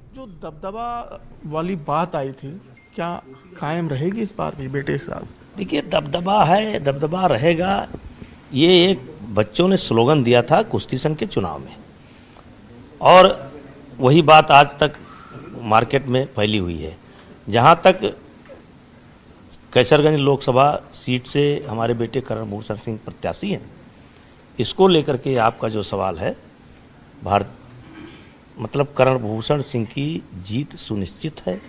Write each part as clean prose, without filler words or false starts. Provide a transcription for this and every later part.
जो दबदबा वाली बात आई थी, क्या कायम रहेगी इस बार भी बेटे के साथ? देखिए, दबदबा है, दबदबा रहेगा। ये एक बच्चों ने स्लोगन दिया था कुश्ती संघ के चुनाव में, और वही बात आज तक मार्केट में फैली हुई है। जहाँ तक कैसरगंज लोकसभा सीट से हमारे बेटे करण भूषण सिंह प्रत्याशी हैं, इसको लेकर के आपका जो सवाल है, मतलब करण भूषण सिंह की जीत सुनिश्चित है,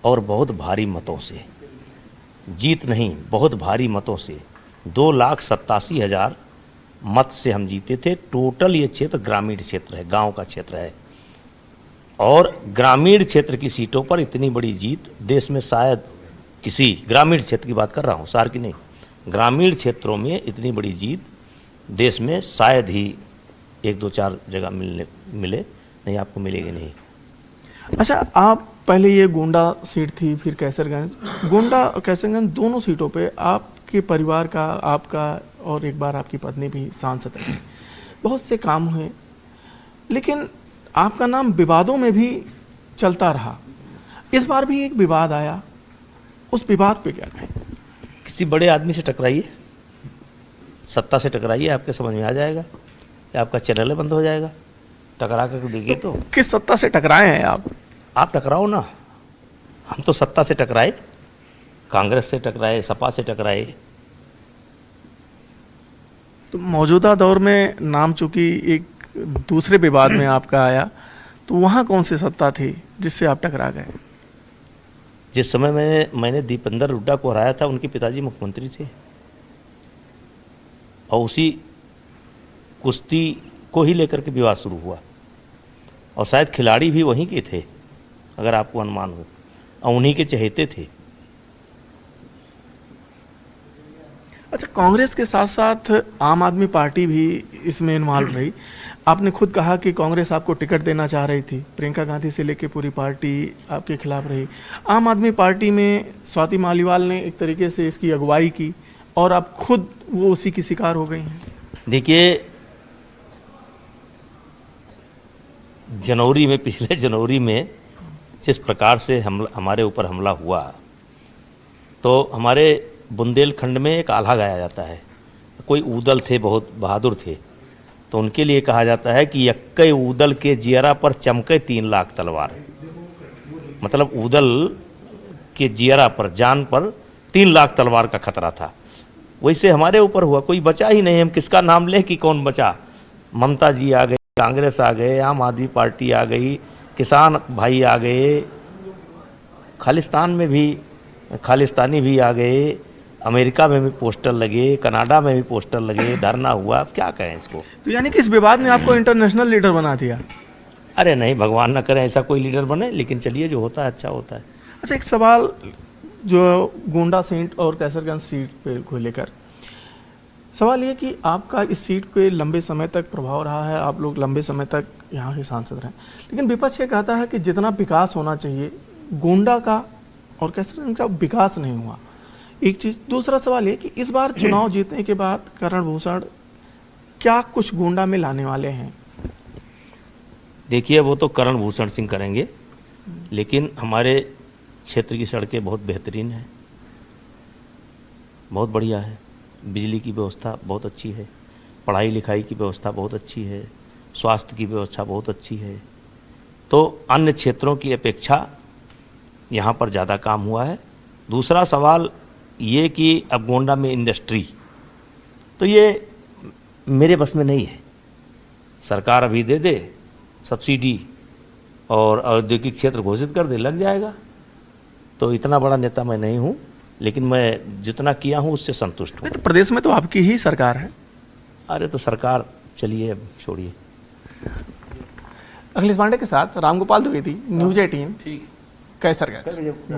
और बहुत भारी मतों से। जीत नहीं, बहुत भारी मतों से 2,87,000 मत से हम जीते थे। टोटल ये क्षेत्र ग्रामीण क्षेत्र है, गांव का क्षेत्र है, और ग्रामीण क्षेत्र की सीटों पर इतनी बड़ी जीत देश में शायद किसी, ग्रामीण क्षेत्र की बात कर रहा हूँ, शहर की नहीं, ग्रामीण क्षेत्रों में इतनी बड़ी जीत देश में शायद ही 1-2-4 जगह मिले, नहीं आपको मिलेगी नहीं। अच्छा, आप पहले ये गोंडा सीट थी, फिर कैसरगंज, गोंडा और कैसरगंज दोनों सीटों पे आपके परिवार का, आपका और एक बार आपकी पत्नी भी सांसद रही, बहुत से काम हुए, लेकिन आपका नाम विवादों में भी चलता रहा। इस बार भी एक विवाद आया, उस विवाद पे क्या कहें? किसी बड़े आदमी से टकराइए, सत्ता से टकराइए, आपके समझ में आ जाएगा कि आपका चैनल बंद हो जाएगा। टकरा कर देखिए तो किस सत्ता से टकराए हैं आप? आप टकराओ ना। हम तो सत्ता से टकराए, कांग्रेस से टकराए, सपा से टकराए। तो मौजूदा दौर में नाम चूंकि एक दूसरे विवाद में आपका आया, तो वहाँ कौन सी सत्ता थी जिससे आप टकरा गए? जिस समय मैंने दीपेंद्र हुड्डा को हराया था, उनके पिताजी मुख्यमंत्री थे, और उसी कुश्ती को ही लेकर के विवाद शुरू हुआ, और शायद खिलाड़ी भी वहीं के थे, अगर आपको अनुमान हो, और उन्हीं के चहेते थे। अच्छा, कांग्रेस के साथ साथ आम आदमी पार्टी भी इसमें इन्वॉल्व रही। आपने खुद कहा कि कांग्रेस आपको टिकट देना चाह रही थी, प्रियंका गांधी से लेकर पूरी पार्टी आपके खिलाफ रही। आम आदमी पार्टी में स्वाति मालीवाल ने एक तरीके से इसकी अगुवाई की, और आप खुद वो उसी की शिकार हो गई हैं। देखिए, पिछले जनवरी में जिस प्रकार से हमारे ऊपर हमला हुआ, तो हमारे बुंदेलखंड में एक आल्हा गाया जाता है। कोई ऊदल थे, बहुत बहादुर थे, तो उनके लिए कहा जाता है कि यक्के ऊदल के जियरा पर चमके 3 लाख तलवार। मतलब ऊदल के जियरा पर, जान पर 3 लाख तलवार का खतरा था। वैसे हमारे ऊपर हुआ, कोई बचा ही नहीं। हम किसका नाम लें कि कौन बचा? ममता जी आ गई, कांग्रेस आ गए, आम आदमी पार्टी आ गई, किसान भाई आ गए, खालिस्तान में भी खालिस्तानी भी आ गए, अमेरिका में भी पोस्टर लगे, कनाडा में भी पोस्टर लगे, धरना हुआ। अब क्या कहें इसको? तो यानी कि इस विवाद ने आपको इंटरनेशनल लीडर बना दिया? अरे नहीं, भगवान ना करे ऐसा कोई लीडर बने, लेकिन चलिए, जो होता है अच्छा होता है। अच्छा, एक सवाल जो गोंडा सीट और कैसरगंज सीट पे को लेकर सवाल ये कि आपका इस सीट पे लंबे समय तक प्रभाव रहा है, आप लोग लंबे समय तक यहाँ के सांसद रहे, लेकिन विपक्ष ये कहता है कि जितना विकास होना चाहिए गोंडा का और कैसरगंज का विकास नहीं हुआ। एक चीज़। दूसरा सवाल ये कि इस बार चुनाव जीतने के बाद करण भूषण क्या कुछ गोंडा में लाने वाले हैं? देखिए, वो तो करण भूषण सिंह करेंगे, लेकिन हमारे क्षेत्र की सड़कें बहुत बेहतरीन हैं, बहुत बढ़िया है, बिजली की व्यवस्था बहुत अच्छी है, पढ़ाई लिखाई की व्यवस्था बहुत अच्छी है, स्वास्थ्य की व्यवस्था बहुत अच्छी है। तो अन्य क्षेत्रों की अपेक्षा यहाँ पर ज़्यादा काम हुआ है। दूसरा सवाल ये कि अब गोंडा में इंडस्ट्री, तो ये मेरे बस में नहीं है। सरकार अभी दे दे सब्सिडी और औद्योगिक क्षेत्र घोषित कर दे, लग जाएगा। तो इतना बड़ा नेता मैं नहीं हूँ, लेकिन मैं जितना किया हूँ उससे संतुष्ट हूँ। तो प्रदेश में तो आपकी ही सरकार है। अरे तो सरकार, चलिए अब छोड़िए। अखिलेश पांडे के साथ रामगोपाल द्विवेदी, न्यूज़ 18, कैसरगंज।